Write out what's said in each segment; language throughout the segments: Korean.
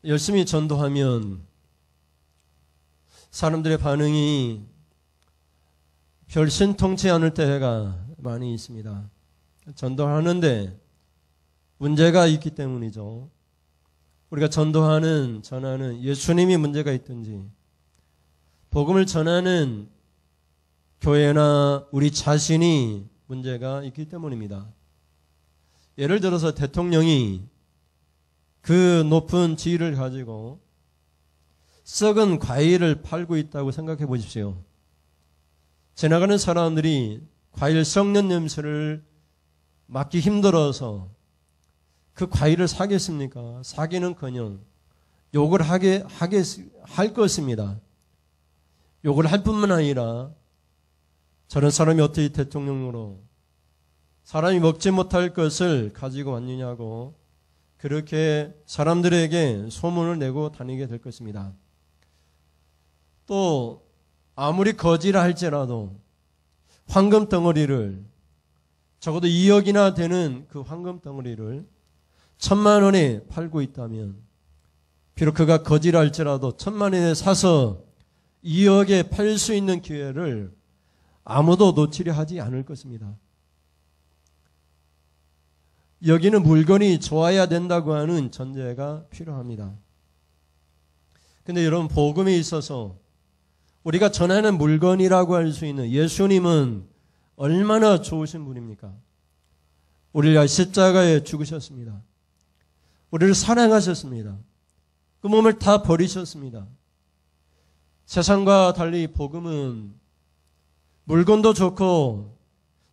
열심히 전도하면 사람들의 반응이 별 신통치 않을 때가 많이 있습니다. 전도하는데 문제가 있기 때문이죠. 우리가 전하는 예수님이 문제가 있든지 복음을 전하는 교회나 우리 자신이 문제가 있기 때문입니다. 예를 들어서 대통령이 그 높은 지위를 가지고 썩은 과일을 팔고 있다고 생각해 보십시오. 지나가는 사람들이 과일 썩는 냄새를 맡기 힘들어서 그 과일을 사겠습니까? 사기는커녕 욕을 할 것입니다. 욕을 할 뿐만 아니라 저런 사람이 어떻게 대통령으로 사람이 먹지 못할 것을 가지고 왔느냐고 그렇게 사람들에게 소문을 내고 다니게 될 것입니다. 또 아무리 거지라 할지라도 황금 덩어리를 적어도 2억이나 되는 그 황금 덩어리를 1,000만 원에 팔고 있다면 비록 그가 거지라 할지라도 1,000만 원에 사서 2억에 팔 수 있는 기회를 아무도 놓치려 하지 않을 것입니다. 여기는 물건이 좋아야 된다고 하는 전제가 필요합니다. 근데 여러분, 복음에 있어서 우리가 전하는 물건이라고 할 수 있는 예수님은 얼마나 좋으신 분입니까? 우리를 위하여 십자가에 죽으셨습니다. 우리를 사랑하셨습니다. 그 몸을 다 버리셨습니다. 세상과 달리 복음은 물건도 좋고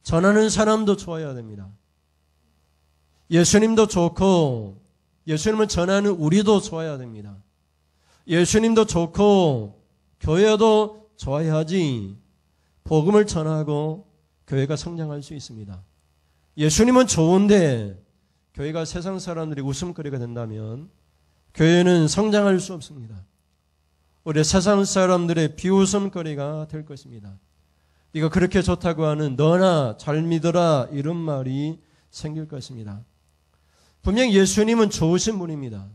전하는 사람도 좋아야 됩니다. 예수님도 좋고 예수님을 전하는 우리도 좋아야 됩니다. 예수님도 좋고 교회도 좋아야지 복음을 전하고 교회가 성장할 수 있습니다. 예수님은 좋은데 교회가 세상 사람들이 웃음거리가 된다면 교회는 성장할 수 없습니다. 우리 세상 사람들의 비웃음거리가 될 것입니다. 네가 그렇게 좋다고 하는 너나 잘 믿어라 이런 말이 생길 것입니다. 분명히 예수님은 좋으신 분입니다.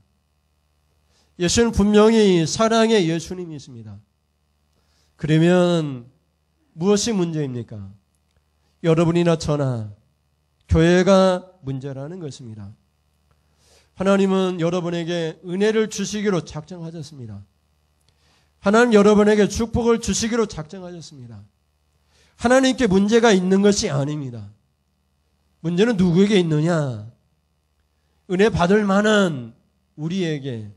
예수는 분명히 사랑의 예수님이십니다. 그러면 무엇이 문제입니까? 여러분이나 저나 교회가 문제라는 것입니다. 하나님은 여러분에게 은혜를 주시기로 작정하셨습니다. 하나님 여러분에게 축복을 주시기로 작정하셨습니다. 하나님께 문제가 있는 것이 아닙니다. 문제는 누구에게 있느냐? 은혜 받을 만한 우리에게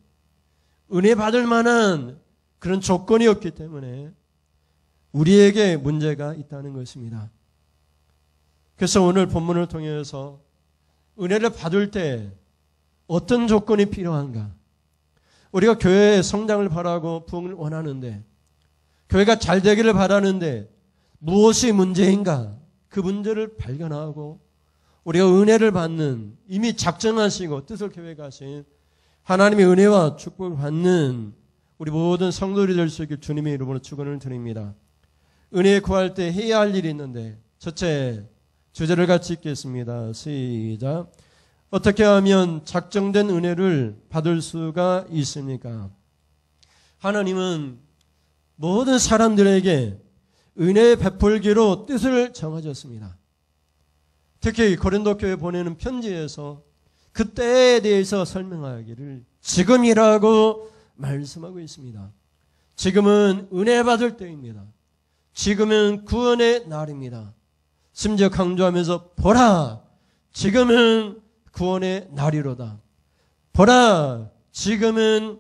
은혜 받을 만한 그런 조건이 없기 때문에 우리에게 문제가 있다는 것입니다. 그래서 오늘 본문을 통해서 은혜를 받을 때 어떤 조건이 필요한가? 우리가 교회의 성장을 바라고 부흥을 원하는데 교회가 잘 되기를 바라는데 무엇이 문제인가? 그 문제를 발견하고 우리가 은혜를 받는 이미 작정하시고 뜻을 계획하신 하나님의 은혜와 축복을 받는 우리 모든 성도들이 될 수 있길 주님의 이름으로 축원을 드립니다. 은혜 구할 때 해야 할 일이 있는데 첫째 주제를 같이 읽겠습니다. 시작. 어떻게 하면 작정된 은혜를 받을 수가 있습니까? 하나님은 모든 사람들에게 은혜 베풀기로 뜻을 정하셨습니다. 특히 고린도 교회 보내는 편지에서 그 때에 대해서 설명하기를 지금이라고 말씀하고 있습니다. 지금은 은혜 받을 때입니다. 지금은 구원의 날입니다. 심지어 강조하면서 보라 지금은 구원의 날이로다. 보라 지금은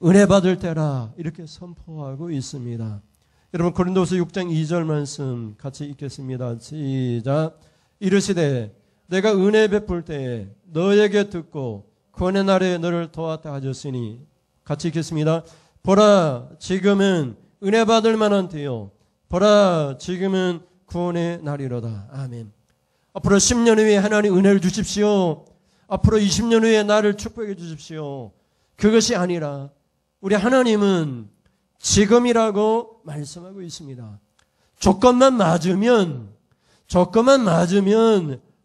은혜 받을 때라 이렇게 선포하고 있습니다. 여러분 고린도서 6장 2절 말씀 같이 읽겠습니다. 시작. 이르시되 내가 은혜 베풀 때에 너에게 듣고 구원의 날에 너를 도왔다 하셨으니 같이 읽겠습니다. 보라 지금은 은혜 받을 만한 때요. 보라 지금은 구원의 날이로다. 아멘. 앞으로 10년 후에 하나님 은혜를 주십시오. 앞으로 20년 후에 나를 축복해 주십시오. 그것이 아니라 우리 하나님은 지금이라고 말씀하고 있습니다. 조건만 맞으면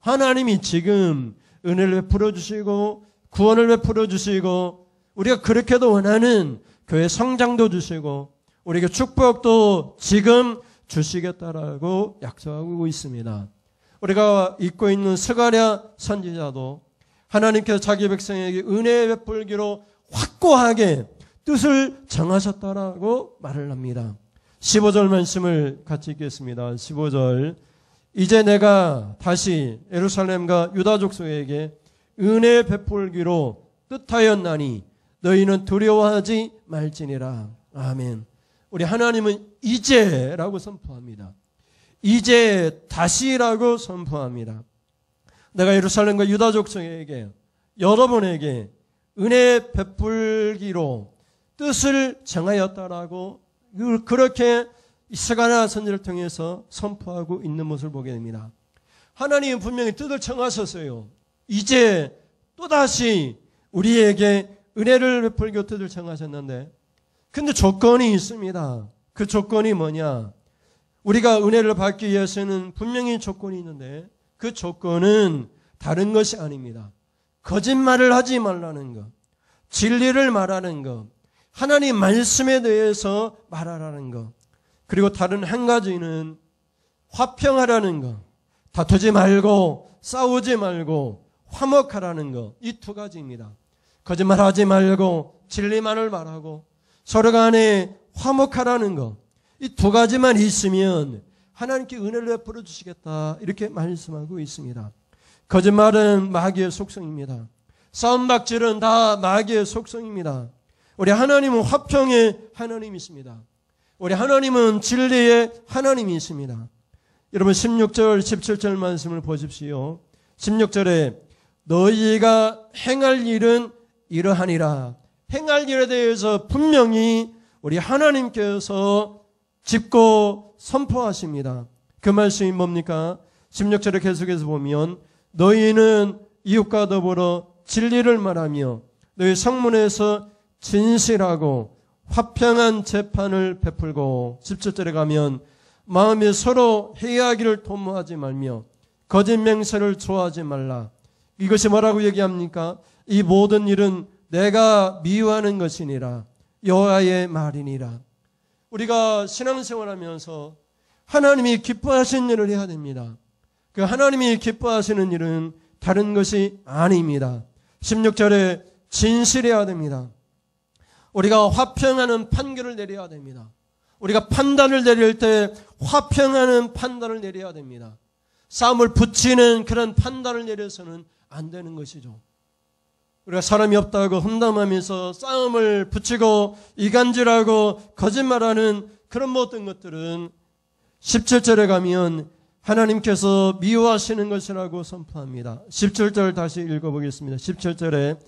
하나님이 지금 은혜를 베풀어 주시고 구원을 베풀어 주시고 우리가 그렇게도 원하는 교회 성장도 주시고 우리에게 축복도 지금 주시겠다라고 약속하고 있습니다. 우리가 읽고 있는 스가랴 선지자도 하나님께서 자기 백성에게 은혜 베풀기로 확고하게 뜻을 정하셨다라고 말을 합니다. 15절 말씀을 같이 읽겠습니다. 15절. 이제 내가 다시 예루살렘과 유다 족속에게 은혜 베풀기로 뜻하였나니 너희는 두려워하지 말지니라. 아멘. 우리 하나님은 이제라고 선포합니다. 이제 다시라고 선포합니다. 내가 예루살렘과 유다 족속에게 여러분에게 은혜 베풀기로 뜻을 정하였다라고 그렇게 스가랴 선지를 통해서 선포하고 있는 모습을 보게 됩니다. 하나님은 분명히 뜻을 정하셨어요. 이제 또다시 우리에게 은혜를 베풀기로 뜻을 정하셨는데 근데 조건이 있습니다. 그 조건이 뭐냐? 우리가 은혜를 받기 위해서는 분명히 조건이 있는데 그 조건은 다른 것이 아닙니다. 거짓말을 하지 말라는 것, 진리를 말하는 것, 하나님 말씀에 대해서 말하라는 것, 그리고 다른 한 가지는 화평하라는 것, 다투지 말고 싸우지 말고 화목하라는 것, 이 두 가지입니다. 거짓말하지 말고 진리만을 말하고 서로 간에 화목하라는 것, 이 두 가지만 있으면 하나님께 은혜를 베풀어 주시겠다 이렇게 말씀하고 있습니다. 거짓말은 마귀의 속성입니다. 싸움박질은 다 마귀의 속성입니다. 우리 하나님은 화평의 하나님이십니다. 우리 하나님은 진리의 하나님이십니다. 여러분 16절 17절 말씀을 보십시오. 16절에 너희가 행할 일은 이러하니라. 행할 일에 대해서 분명히 우리 하나님께서 짚고 선포하십니다. 그 말씀이 뭡니까? 16절에 계속해서 보면 너희는 이웃과 더불어 진리를 말하며 너희 성문에서 진실하고 화평한 재판을 베풀고 17절에 가면 마음에 서로 해이하기를 도모하지 말며 거짓 맹세를 좋아하지 말라. 이것이 뭐라고 얘기합니까? 이 모든 일은 내가 미워하는 것이니라. 여호와의 말이니라. 우리가 신앙생활하면서 하나님이 기뻐하시는 일을 해야 됩니다. 그 하나님이 기뻐하시는 일은 다른 것이 아닙니다. 16절에 진실해야 됩니다. 우리가 화평하는 판결을 내려야 됩니다. 우리가 판단을 내릴 때 화평하는 판단을 내려야 됩니다. 싸움을 붙이는 그런 판단을 내려서는 안 되는 것이죠. 우리가 사람이 없다고 험담하면서 싸움을 붙이고 이간질하고 거짓말하는 그런 모든 것들은 17절에 가면 하나님께서 미워하시는 것이라고 선포합니다. 17절 다시 읽어보겠습니다. 17절에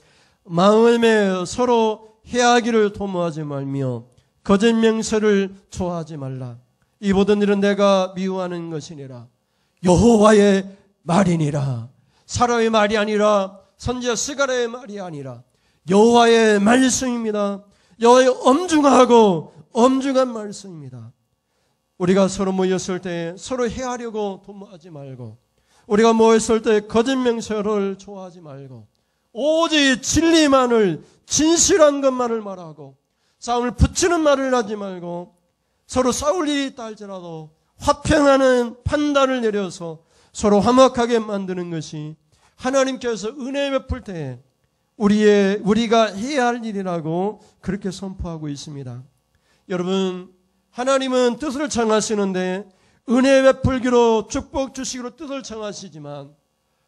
마음에 서로 해하기를 도모하지 말며 거짓 맹세를 좋아하지 말라. 이 모든 일은 내가 미워하는 것이니라. 여호와의 말이니라. 사람의 말이 아니라 선지자 스가랴의 말이 아니라 여호와의 말씀입니다. 여호와의 엄중하고 엄중한 말씀입니다. 우리가 서로 모였을 때 서로 해하려고 도모하지 말고 우리가 모였을 때 거짓 맹세를 좋아하지 말고 오직 진리만을 진실한 것만을 말하고 싸움을 붙이는 말을 하지 말고 서로 싸울 일이 있다 할지라도 화평하는 판단을 내려서 서로 화목하게 만드는 것이 하나님께서 은혜 베풀 때 우리가 해야 할 일이라고 그렇게 선포하고 있습니다. 여러분, 하나님은 뜻을 정하시는데 은혜 베풀기로 축복 주시기로 뜻을 정하시지만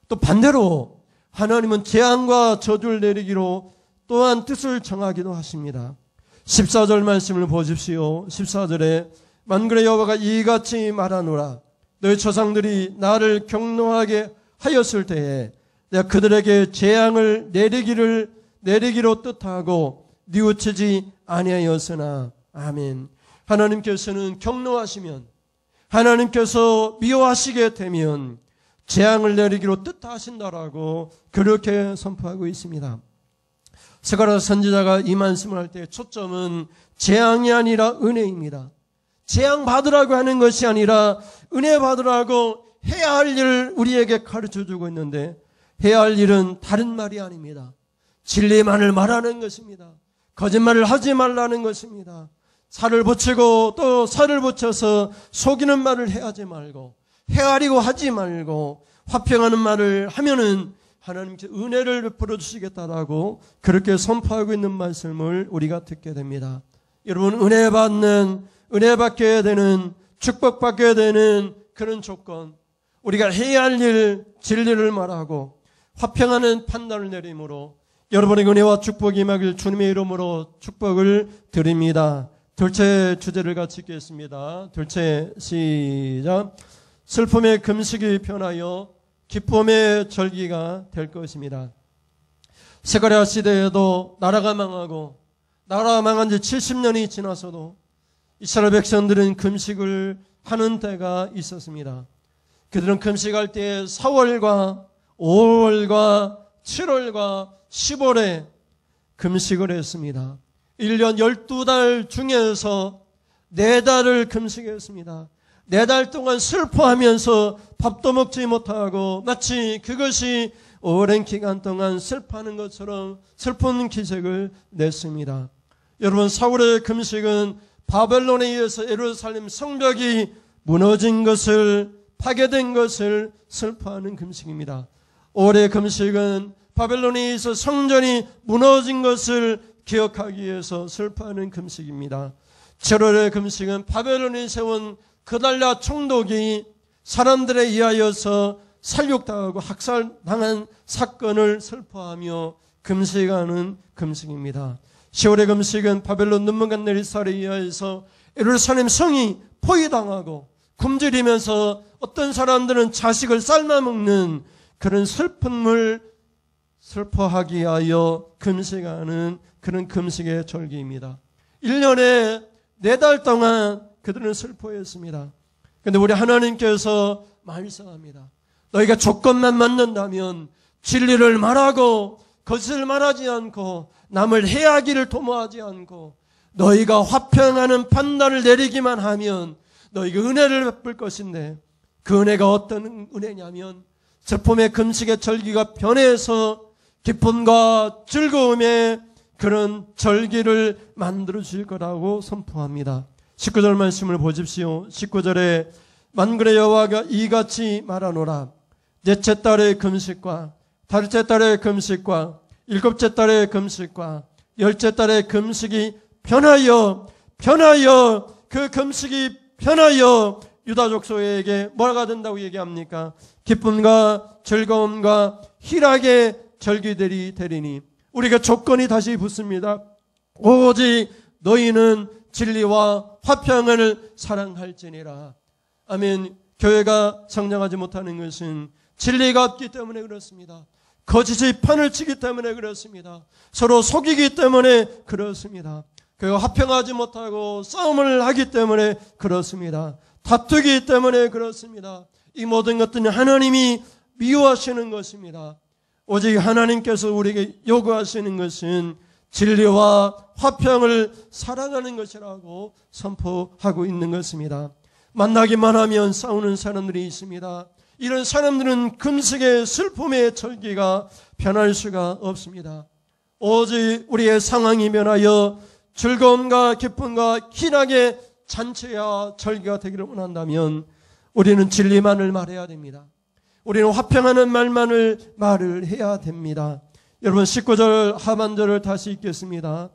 또 반대로 하나님은 재앙과 저주를 내리기로 또한 뜻을 정하기도 하십니다. 14절 말씀을 보십시오. 14절에 만군의 여호와가 이같이 말하노라. 너희 조상들이 나를 경노하게 하였을 때에 내가 그들에게 재앙을 내리기로 뜻하고 뉘우치지 아니하였으나. 아멘. 하나님께서는 경노하시면 하나님께서 미워하시게 되면 재앙을 내리기로 뜻하신다라고 그렇게 선포하고 있습니다. 스가랴 선지자가 이 말씀을 할 때 초점은 재앙이 아니라 은혜입니다. 재앙 받으라고 하는 것이 아니라 은혜 받으라고 해야 할 일을 우리에게 가르쳐주고 있는데 해야 할 일은 다른 말이 아닙니다. 진리만을 말하는 것입니다. 거짓말을 하지 말라는 것입니다. 살을 붙이고 또 살을 붙여서 속이는 말을 해하지 말고 헤아리고 하지 말고 화평하는 말을 하면은 하나님께 은혜를 베풀어 주시겠다라고 그렇게 선포하고 있는 말씀을 우리가 듣게 됩니다. 여러분, 은혜 받게 되는, 축복받게 되는 그런 조건, 우리가 해야 할 일, 진리를 말하고 화평하는 판단을 내림으로 여러분의 은혜와 축복이 임하길 주님의 이름으로 축복을 드립니다. 둘째 주제를 같이 읽겠습니다. 둘째, 시작. 슬픔의 금식이 변하여 기쁨의 절기가 될 것입니다. 스가랴 시대에도 나라가 망한 지 70년이 지나서도 이스라엘 백성들은 금식을 하는 때가 있었습니다. 그들은 금식할 때 4월과 5월과 7월과 10월에 금식을 했습니다. 1년 12달 중에서 4달을 금식했습니다. 4달 동안 슬퍼하면서 밥도 먹지 못하고 마치 그것이 오랜 기간 동안 슬퍼하는 것처럼 슬픈 기색을 냈습니다. 여러분, 사울의 금식은 바벨론에 의해서 예루살렘 성벽이 무너진 것을, 파괴된 것을 슬퍼하는 금식입니다. 올해 금식은 바벨론에 의해서 성전이 무너진 것을 기억하기 위해서 슬퍼하는 금식입니다. 7월의 금식은 바벨론이 세운 그달랴 총독이 사람들에 의하여서 살육당하고 학살당한 사건을 슬퍼하며 금식하는 금식입니다. 10월의 금식은 바벨론 눈먼간 네리살에 의하여서 예루살렘 성이 포위당하고 굶주리면서 어떤 사람들은 자식을 삶아먹는 그런 슬픔을 슬퍼하기 위하여 금식하는 그런 금식의 절기입니다. 1년에 4달 동안 그들은 슬퍼했습니다. 그런데 우리 하나님께서 말씀합니다. 너희가 조건만 맞는다면 진리를 말하고 거짓을 말하지 않고 남을 해하기를 도모하지 않고 너희가 화평하는 판단을 내리기만 하면 너희가 은혜를 베풀 것인데, 그 은혜가 어떤 은혜냐면 슬픔의 금식의 절기가 변해서 기쁨과 즐거움의 그런 절기를 만들어 주실 거라고 선포합니다. 19절 말씀을 보십시오. 19절에 만군의 여호와가 이같이 말하노라. 넷째 달의 금식과 달째 달의 금식과 일곱째 달의 금식과 열째 달의 금식이 변하여 그 금식이 변하여 유다 족속에게 뭐가 된다고 얘기합니까? 기쁨과 즐거움과 희락의 절기들이 되리니, 우리가 조건이 다시 붙습니다. 오직 너희는 진리와 화평을 사랑할지니라. 아멘. 교회가 성장하지 못하는 것은 진리가 없기 때문에 그렇습니다. 거짓이 판을 치기 때문에 그렇습니다. 서로 속이기 때문에 그렇습니다. 교회가 화평하지 못하고 싸움을 하기 때문에 그렇습니다. 다투기 때문에 그렇습니다. 이 모든 것들은 하나님이 미워하시는 것입니다. 오직 하나님께서 우리에게 요구하시는 것은 진리와 화평을 사랑하는 것이라고 선포하고 있는 것입니다. 만나기만 하면 싸우는 사람들이 있습니다. 이런 사람들은 금식의 슬픔의 절기가 변할 수가 없습니다. 오직 우리의 상황이 변하여 즐거움과 기쁨과 희락의 잔치와 절기가 되기를 원한다면 우리는 진리만을 말해야 됩니다. 우리는 화평하는 말을 해야 됩니다. 여러분, 19절 하반절을 다시 읽겠습니다.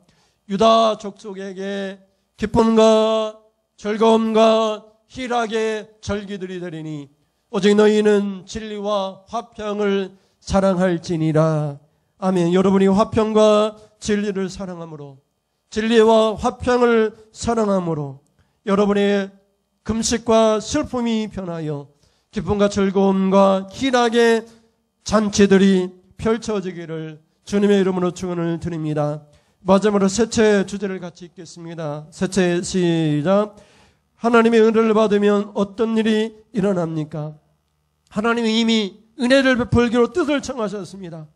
유다 족속에게 기쁨과 즐거움과 희락의 절기들이 되리니 오직 너희는 진리와 화평을 사랑할지니라. 아멘. 여러분이 화평과 진리를 사랑함으로, 진리와 화평을 사랑함으로 여러분의 금식과 슬픔이 변하여 기쁨과 즐거움과 희락의 잔치들이 펼쳐지기를 주님의 이름으로 축원을 드립니다. 마지막으로 셋째 주제를 같이 읽겠습니다. 셋째, 시작. 하나님의 은혜를 받으면 어떤 일이 일어납니까? 하나님이 이미 은혜를 베풀기로 뜻을 정하셨습니다.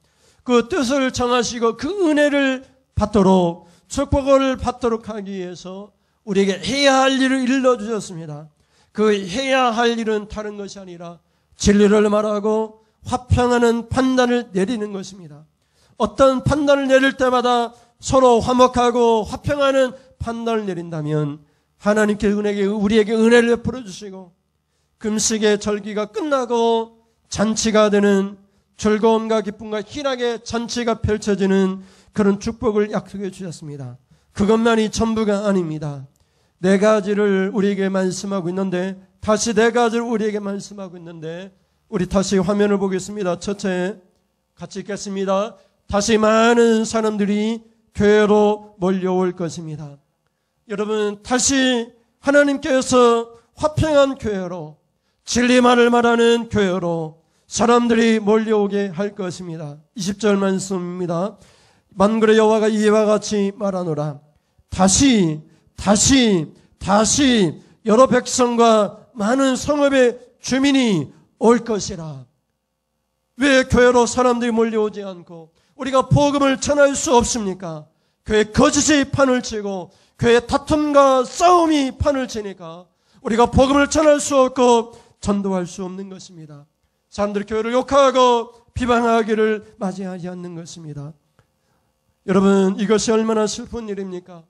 그 뜻을 정하시고 그 은혜를 받도록, 축복을 받도록 하기 위해서 우리에게 해야 할 일을 일러주셨습니다. 그 해야 할 일은 다른 것이 아니라 진리를 말하고 화평하는 판단을 내리는 것입니다. 어떤 판단을 내릴 때마다 서로 화목하고 화평하는 판단을 내린다면 하나님께 우리에게 은혜를 베풀어 주시고 금식의 절기가 끝나고 잔치가 되는 즐거움과 기쁨과 희락의 잔치가 펼쳐지는 그런 축복을 약속해 주셨습니다. 그것만이 전부가 아닙니다. 네 가지를 우리에게 말씀하고 있는데 다시 네 가지를 우리에게 말씀하고 있는데 우리 다시 화면을 보겠습니다. 첫째 같이 읽겠습니다. 다시 많은 사람들이 교회로 몰려올 것입니다. 여러분 다시 하나님께서 화평한 교회로 진리만을 말하는 교회로 사람들이 몰려오게 할 것입니다. 20절 말씀입니다. 만군의 여호와가 이와 같이 말하노라. 다시 여러 백성과 많은 성읍의 주민이 올 것이라. 왜 교회로 사람들이 몰려오지 않고 우리가 복음을 전할 수 없습니까? 교회 거짓이 판을 치고 교회 다툼과 싸움이 판을 치니까 우리가 복음을 전할 수 없고 전도할 수 없는 것입니다. 사람들이 교회를 욕하고 비방하기를 맞이하지 않는 것입니다. 여러분 이것이 얼마나 슬픈 일입니까?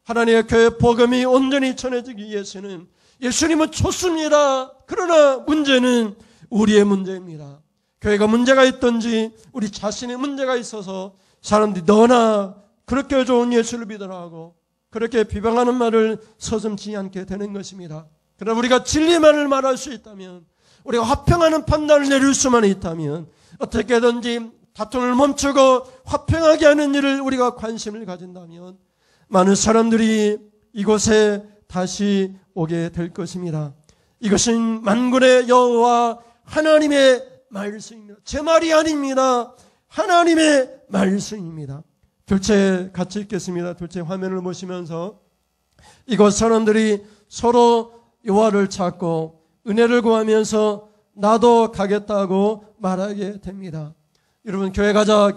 하나님의 교회 복음이 온전히 전해지기 위해서는 예수님은 좋습니다. 그러나 문제는 우리의 문제입니다. 교회가 문제가 있든지 우리 자신의 문제가 있어서 사람들이 너나 그렇게 좋은 예수를 믿으라 하고 그렇게 비방하는 말을 서슴지 않게 되는 것입니다. 그러나 우리가 진리만을 말할 수 있다면 우리가 화평하는 판단을 내릴 수만 있다면 어떻게든지 다툼을 멈추고 화평하게 하는 일을 우리가 관심을 가진다면 많은 사람들이 이곳에 다시 오게 될 것입니다. 이것은 만군의 여호와 하나님의 말씀입니다. 제 말이 아닙니다. 하나님의 말씀입니다. 둘째 같이 읽겠습니다. 둘째 화면을 보시면서 이곳 사람들이 서로 여호와를 찾고 은혜를 구하면서 나도 가겠다고 말하게 됩니다. 여러분 교회 가자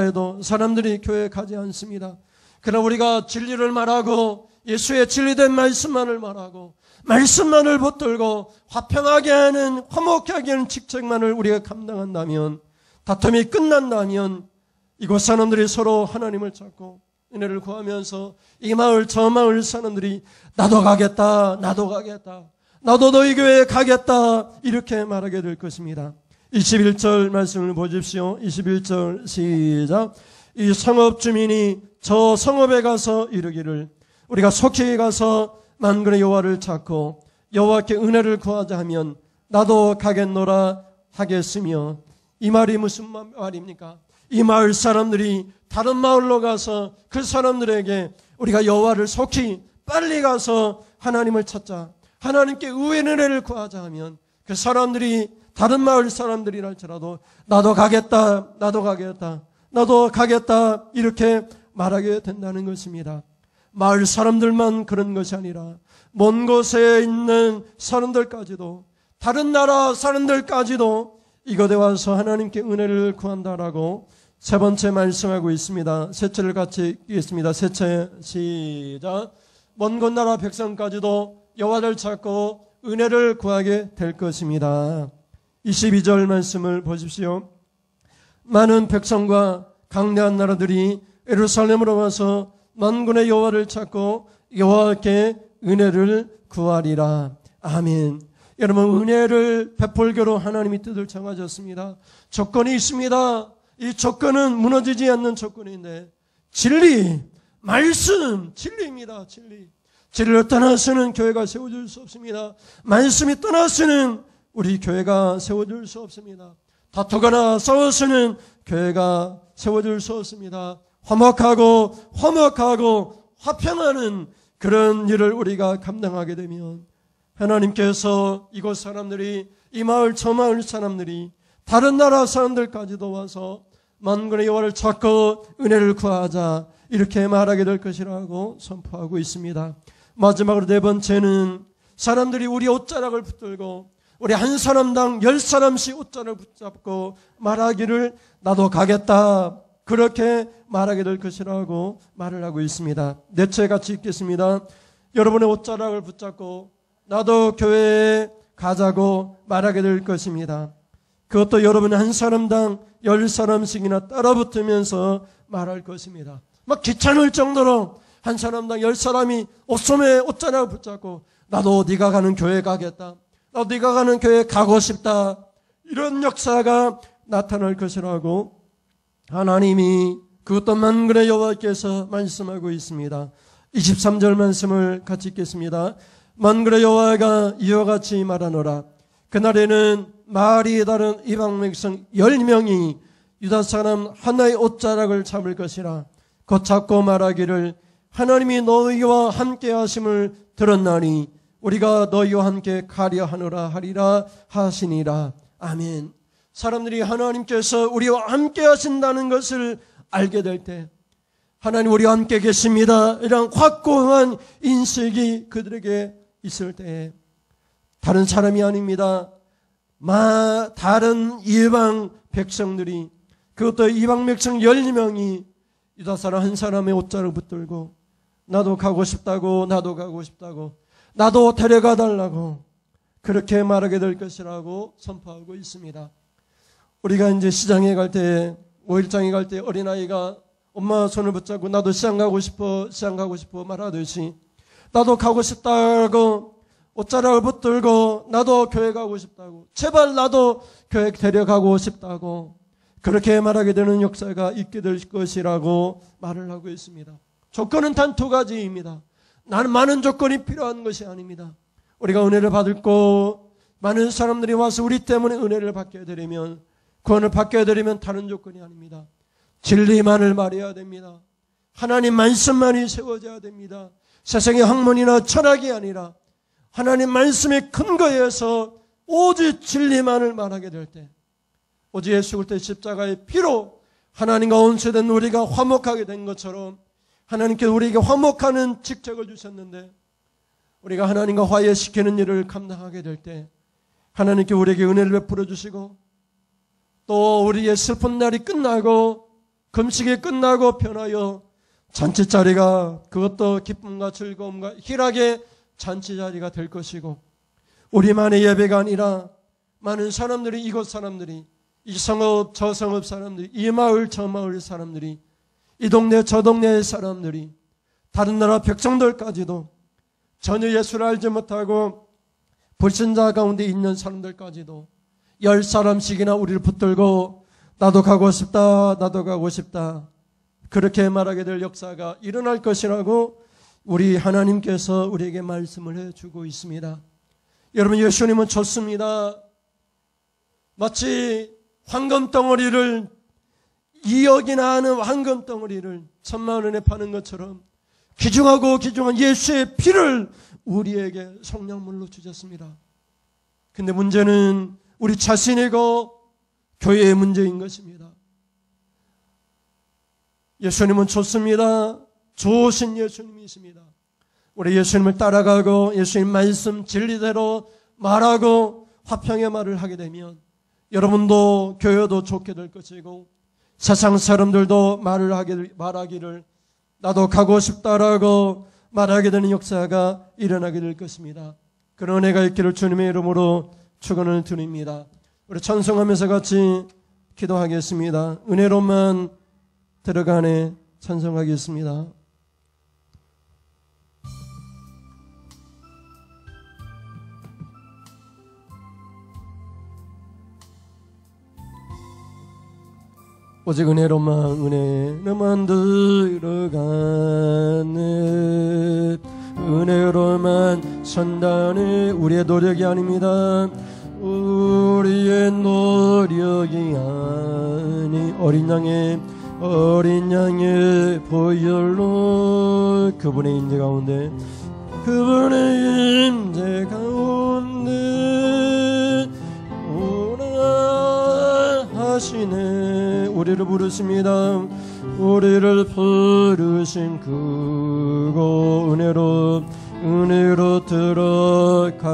해도 사람들이 교회 가지 않습니다. 그러나 우리가 진리를 말하고 예수의 진리된 말씀만을 말하고 말씀만을 붙들고 화평하게 하는 화목하게 하는 직책만을 우리가 감당한다면 다툼이 끝난다면 이곳 사람들이 서로 하나님을 찾고 은혜를 구하면서 이 마을 저 마을 사람들이 나도 가겠다 나도 너희 교회에 가겠다 이렇게 말하게 될 것입니다. 21절 말씀을 보십시오. 21절 시작. 이 성읍 주민이 저 성읍에 가서 이르기를 우리가 속히 가서 만군의 여호와를 찾고 여호와께 은혜를 구하자 하면 나도 가겠노라 하겠으며. 이 말이 무슨 말입니까? 이 마을 사람들이 다른 마을로 가서 그 사람들에게 우리가 여호와를 속히 빨리 가서 하나님을 찾자, 하나님께 의의 은혜를 구하자 하면 그 사람들이 다른 마을 사람들이라 할지라도 나도 가겠다 이렇게 말하게 된다는 것입니다. 마을 사람들만 그런 것이 아니라 먼 곳에 있는 사람들까지도 다른 나라 사람들까지도 이곳에 와서 하나님께 은혜를 구한다라고 세 번째 말씀하고 있습니다. 셋째를 같이 읽겠습니다. 셋째 시작. 먼 곳 나라 백성까지도 여호와를 찾고 은혜를 구하게 될 것입니다. 22절 말씀을 보십시오. 많은 백성과 강대한 나라들이 예루살렘으로 와서 만군의 여호와를 찾고 여호와께 은혜를 구하리라. 아멘. 여러분 은혜를 베풀기로 하나님이 뜻을 정하셨습니다. 조건이 있습니다. 이 조건은 무너지지 않는 조건인데 진리, 말씀, 진리입니다. 진리를 떠나서는 교회가 세워질 수 없습니다. 말씀이 떠나서는 우리 교회가 세워질 수 없습니다. 다투거나 싸워서는 교회가 세워질 수 없습니다. 화목하고 화평하는 그런 일을 우리가 감당하게 되면 하나님께서 이곳 사람들이 이 마을 저 마을 사람들이 다른 나라 사람들까지도 와서 만군의 여호와를 찾고 은혜를 구하자 이렇게 말하게 될 것이라고 선포하고 있습니다. 마지막으로 네 번째는 사람들이 우리 옷자락을 붙들고 우리 한 사람당 10사람씩 옷자락을 붙잡고 말하기를 나도 가겠다 그렇게 말하게 될 것이라고 말을 하고 있습니다. 넷째 같이 읽겠습니다. 여러분의 옷자락을 붙잡고 나도 교회에 가자고 말하게 될 것입니다. 그것도 여러분 한 사람당 10사람씩이나 따라붙으면서 말할 것입니다. 막 귀찮을 정도로 한 사람당 10사람이 옷소매 옷자락을 붙잡고 나도 네가 가는 교회 가겠다. 나도 네가 가는 교회 가고 싶다. 이런 역사가 나타날 것이라고 하나님이 그것도 만군의 여호와께서 말씀하고 있습니다. 23절 말씀을 같이 읽겠습니다. 만군의 여호와가 이와 같이 말하노라. 그날에는 말이 다른 이방 백성 10명이 유다 사람 하나의 옷자락을 잡을 것이라. 곧 잡고 말하기를 하나님이 너희와 함께 하심을 들었나니 우리가 너희와 함께 가려 하노라 하리라 하시니라. 아멘. 사람들이 하나님께서 우리와 함께 하신다는 것을 알게 될 때, 하나님 우리와 함께 계십니다 이런 확고한 인식이 그들에게 있을 때, 다른 사람이 아닙니다. 다른 이방 백성들이, 그것도 이방 백성 10명이 유다 사람 한 사람의 옷자락을 붙들고 나도 가고 싶다고, 나도 가고 싶다고, 나도 데려가 달라고 그렇게 말하게 될 것이라고 선포하고 있습니다. 우리가 이제 시장에 갈 때, 5일장에 갈 때 어린아이가 엄마 손을 붙잡고 나도 시장 가고 싶어 말하듯이 나도 가고 싶다고 옷자락을 붙들고 나도 교회 가고 싶다고, 제발 나도 교회 데려가고 싶다고 그렇게 말하게 되는 역사가 있게 될 것이라고 말을 하고 있습니다. 조건은 단 2가지입니다. 나는 많은 조건이 필요한 것이 아닙니다. 우리가 은혜를 받을 거, 많은 사람들이 와서 우리 때문에 은혜를 받게 되려면, 구원을 받게 되려면 다른 조건이 아닙니다. 진리만을 말해야 됩니다. 하나님 말씀만이 세워져야 됩니다. 세상의 학문이나 철학이 아니라 하나님 말씀의 근거에서 오직 진리만을 말하게 될 때, 오직 예수 그리스도의 십자가의 피로 하나님과 원수된 우리가 화목하게 된 것처럼 하나님께서 우리에게 화목하는 직책을 주셨는데, 우리가 하나님과 화해시키는 일을 감당하게 될 때 하나님께 우리에게 은혜를 베풀어 주시고, 또 우리의 슬픈 날이 끝나고 금식이 끝나고 변하여 잔치자리가, 그것도 기쁨과 즐거움과 희락의 잔치자리가 될 것이고, 우리만의 예배가 아니라 많은 사람들이, 이곳 사람들이, 이 성읍 저 성읍 사람들이, 이 마을 저 마을 사람들이, 이 동네 저 동네의 사람들이, 다른 나라 백성들까지도, 전혀 예수를 알지 못하고 불신자 가운데 있는 사람들까지도 10사람씩이나 우리를 붙들고 나도 가고 싶다, 나도 가고 싶다 그렇게 말하게 될 역사가 일어날 것이라고 우리 하나님께서 우리에게 말씀을 해주고 있습니다. 여러분, 예수님은 좋습니다. 마치 황금덩어리를 2억이나 하는 황금덩어리를 10,000,000원에 파는 것처럼 귀중하고 귀중한 예수의 피를 우리에게 속량물로 주셨습니다. 근데 문제는 우리 자신이고 교회의 문제인 것입니다. 예수님은 좋습니다. 좋으신 예수님이십니다. 우리 예수님을 따라가고 예수님 말씀 진리대로 말하고 화평의 말을 하게 되면 여러분도 교회도 좋게 될 것이고, 세상 사람들도 말하기를 나도 가고 싶다라고 말하게 되는 역사가 일어나게 될 것입니다. 그런 은혜가 있기를 주님의 이름으로 축원을 드립니다. 우리 찬송하면서 같이 기도하겠습니다. 은혜로만 들어가네 찬송하겠습니다. 오직 은혜로만 들어가네, 은혜로만 산다네. 우리의 노력이 아닙니다. 우리의 노력이 아니 어린 양의 보혈로 그분의 임재 가운데 오라 하시네. 우리를 부르십니다. 우리를 부르신 그곳 은혜로 들어갔네.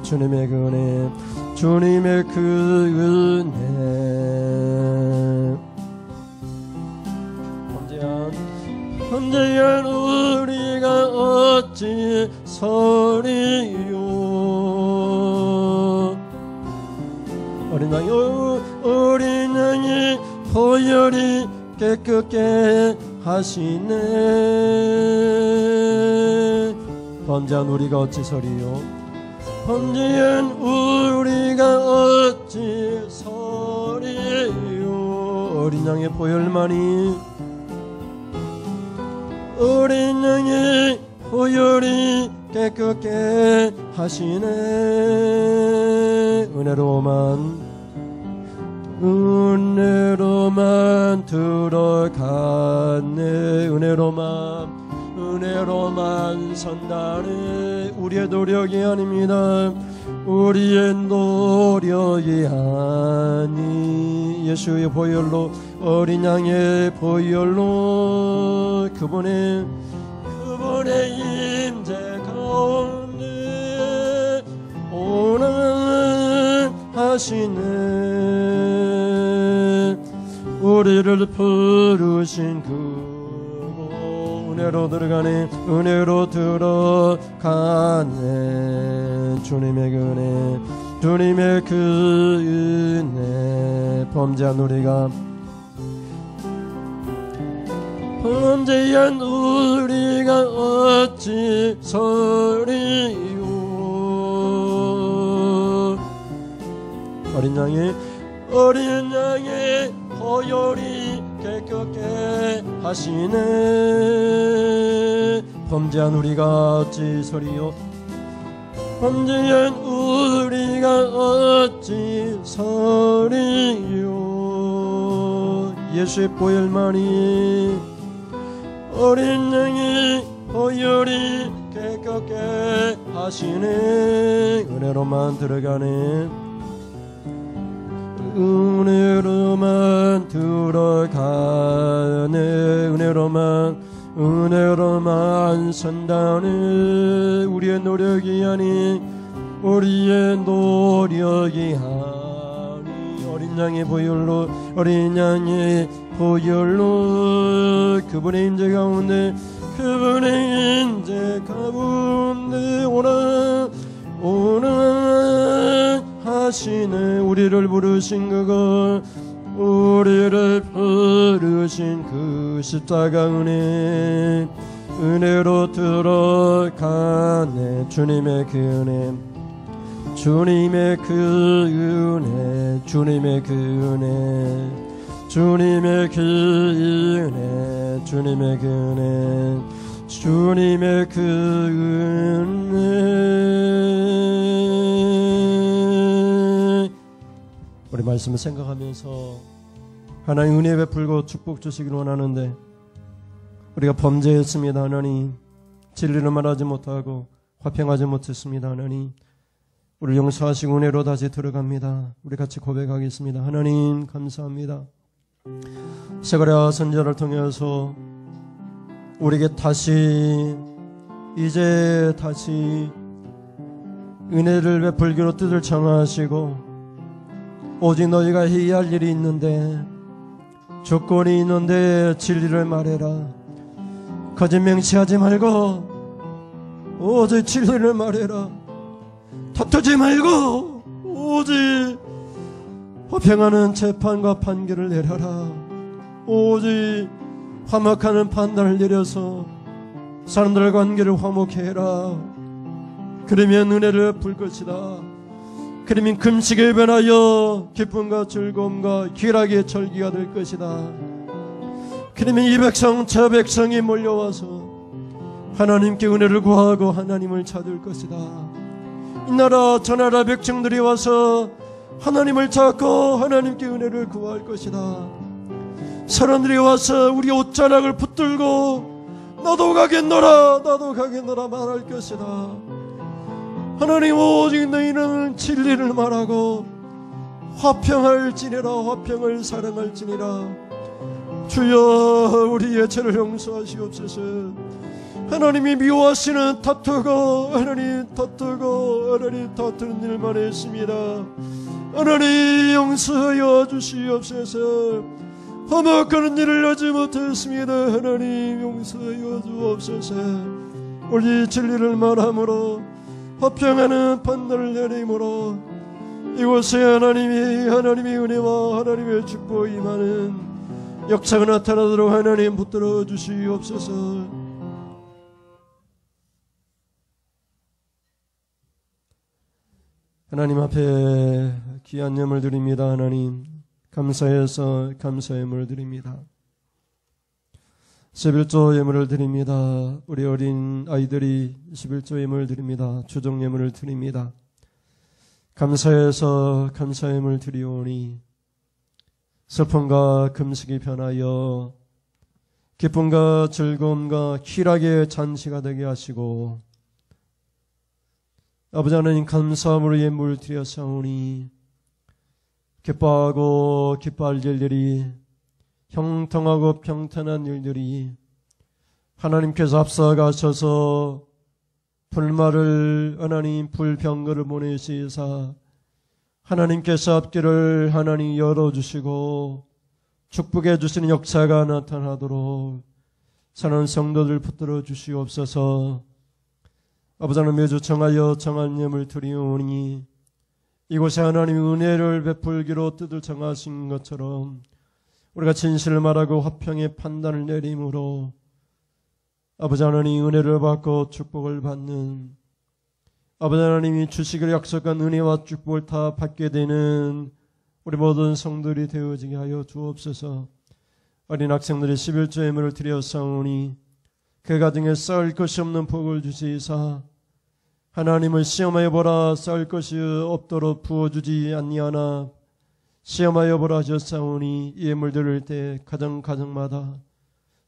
주님의 그 은혜, 주님의 그 은혜. 언제야 우리가 어찌 서리요. 양이 어린 양이 보혈이 깨끗게 하시네. 범죄한 우리가 어찌 서리요? 범죄한 우리가 어찌 서리요? 어린 양의 보혈만이, 어린 양의 보혈이 깨끗게 하시네. 은혜로만 들어갔네. 은혜로만 선다네. 우리의 노력이 아닙니다. 우리의 노력이 아니 예수의 보혈로, 어린 양의 보혈로, 그분의 임재 가운데 운행하시네. 우리를 부르신 그곳 은혜로 들어가네. 은혜로 들어가네. 주님의 그 은혜, 주님의 그 은혜. 범죄한 우리가, 범죄한 우리가 어찌 서리요? 어린 양의 보혈이 깨끗게 하시네. 범죄한 우리가 어찌 서리요? 범죄한 우리가 어찌 서리요? 예수의 보혈만이, 어린 양의 보혈이 깨끗게 하시네. 은혜로만 들어가네. 은혜로만 들어가네. 은혜로만 선다네. 우리의 노력이 아니, 우리의 노력이 아니, 어린 양의 보혈로, 어린 양의 보혈로, 그분의 임재 가운데, 그분의 임재 가운데 하시네. 우리를 부르신 그것, 우리를 부르신 그 십자가 은혜, 은혜로 들어가네. 주님의 그 은혜, 주님의 그 은혜, 주님의 그 은혜, 주님의 그 은혜, 주님의 그 은혜, 주님의 그 은혜. 우리 말씀을 생각하면서 하나님 은혜 베풀고 축복 주시길 원하는데, 우리가 범죄했습니다. 하나님, 진리를 말하지 못하고 화평하지 못했습니다. 하나님, 우리를 용서하시고 은혜로 다시 들어갑니다. 우리 같이 고백하겠습니다. 하나님 감사합니다. 스가랴 선지자를 통해서 우리에게 이제 다시 은혜를 베풀기로 뜻을 정하시고, 오직 너희가 해야 할 일이 있는데, 조건이 있는데 진리를 말해라. 거짓 맹세하지 말고 오직 진리를 말해라. 다투지 말고 오직 화평하는 재판과 판결을 내려라. 오직 화목하는 판단을 내려서 사람들의 관계를 화목해 해라. 그러면 은혜를 베풀 것이다. 그러면 금식에 변하여 기쁨과 즐거움과 희락의 절기가 될 것이다. 그러면 이 백성 저 백성이 몰려와서 하나님께 은혜를 구하고 하나님을 찾을 것이다. 이 나라 저 나라 백성들이 와서 하나님을 찾고 하나님께 은혜를 구할 것이다. 사람들이 와서 우리 옷자락을 붙들고 나도 가겠노라, 나도 가겠노라 말할 것이다. 하나님, 오직 너희는 진리를 말하고 화평할지니라, 화평을 사랑할지니라. 주여, 우리의 죄를 용서하시옵소서. 하나님이 미워하시는 다투고 하나님 다투는 일만 했습니다. 하나님 용서하여 주시옵소서. 화목하는 일을 하지 못했습니다. 하나님 용서하여 주옵소서. 우리 진리를 말함으로 화평하는 판단을 내림으로 이곳에 하나님의 은혜와 하나님의 축복이 임하는 역사가 나타나도록 하나님 붙들어 주시옵소서. 하나님 앞에 귀한 예물 드립니다. 하나님 감사해서 감사의 예물을 드립니다. 11조 예물을 드립니다. 우리 어린 아이들이 11조 예물을 드립니다. 주종 예물을 드립니다. 감사해서 감사의 예물을 드리오니 슬픔과 금식이 변하여 기쁨과 즐거움과 희락의 잔치가 되게 하시고 아버지 하나님 감사함으로 예물을 드렸사오니 기뻐하고 기뻐할 일들이 형통하고 평탄한 일들이 하나님께서 앞서가셔서 불말을 하나님 불병거를 보내시사 하나님께서 앞길을 하나님 열어주시고 축복해 주시는 역사가 나타나도록 사랑하는 성도들 붙들어 주시옵소서. 아버지 하나님 매주 정하여 정한 예물 드리오니 이곳에 하나님의 은혜를 베풀기로 뜻을 정하신 것처럼 우리가 진실을 말하고 화평의 판단을 내림으로 아버지 하나님 은혜를 받고 축복을 받는 아버지 하나님이 주시기를 약속한 은혜와 축복을 다 받게 되는 우리 모든 성도들이 되어지게 하여 주옵소서. 어린 학생들이 11조 예물을 드렸사오니 그 가정에 쌓을 것이 없는 복을 주시사 하나님을 시험하여 보라 쌓을 것이 없도록 부어주지 아니하나 시험하여 보라 하셨사오니 예물 드릴 때 가정마다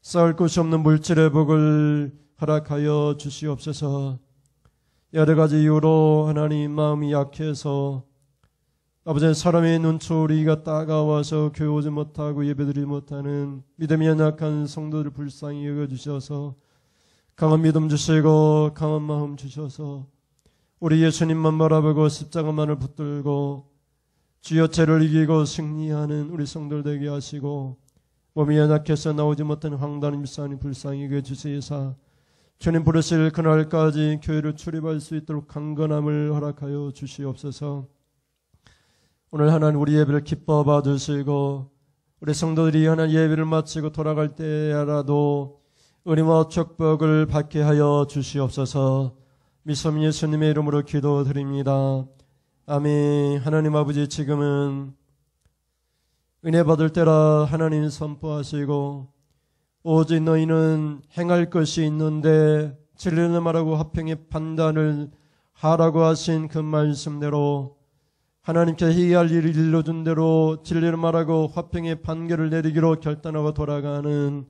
쌓을 것이 없는 물질의 복을 허락하여 주시옵소서. 여러 가지 이유로 하나님 마음이 약해서 아버지 사람의 눈초리가 따가워서 교회 오지 못하고 예배드리지 못하는 믿음이 연약한 성도들 불쌍히 여겨주셔서 강한 믿음 주시고 강한 마음 주셔서 우리 예수님만 바라보고 십자가만을 붙들고 주여 죄를 이기고 승리하는 우리 성도들 되게 하시고 몸이 연약해서 나오지 못하는 황당한 일상이 불쌍히 여겨주시사 주님 부르실 그날까지 교회를 출입할 수 있도록 강건함을 허락하여 주시옵소서. 오늘 하나님 우리 예배를 기뻐 받으시고 우리 성도들이 하나님 예배를 마치고 돌아갈 때라도 은혜와 축복을 받게 하여 주시옵소서. 미som 예수님의 이름으로 기도드립니다. 아멘. 하나님 아버지 지금은 은혜 받을 때라 하나님 선포하시고 오직 너희는 행할 것이 있는데 진리를 말하고 화평의 판단을 하라고 하신 그 말씀대로 하나님께 해야 할 일을 일러준 대로 진리를 말하고 화평의 판결을 내리기로 결단하고 돌아가는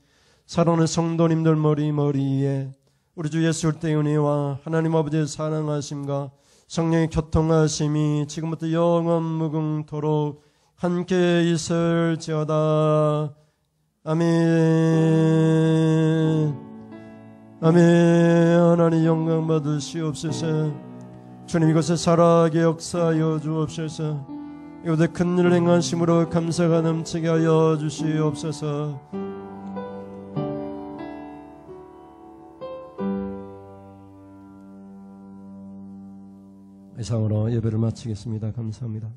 사랑하는 성도님들 머리에 우리 주 예수 그리스도의 은혜와 하나님 아버지의 사랑하심과 성령의 교통하심이 지금부터 영원 무궁토록 함께 있을지어다. 아멘. 아멘. 하나님 영광 받으시옵소서. 주님 이곳에 살아계 역사하여 주옵소서. 이곳에 큰 일을 행하심으로 감사가 넘치게 하여 주시옵소서. 이상으로 예배를 마치겠습니다. 감사합니다.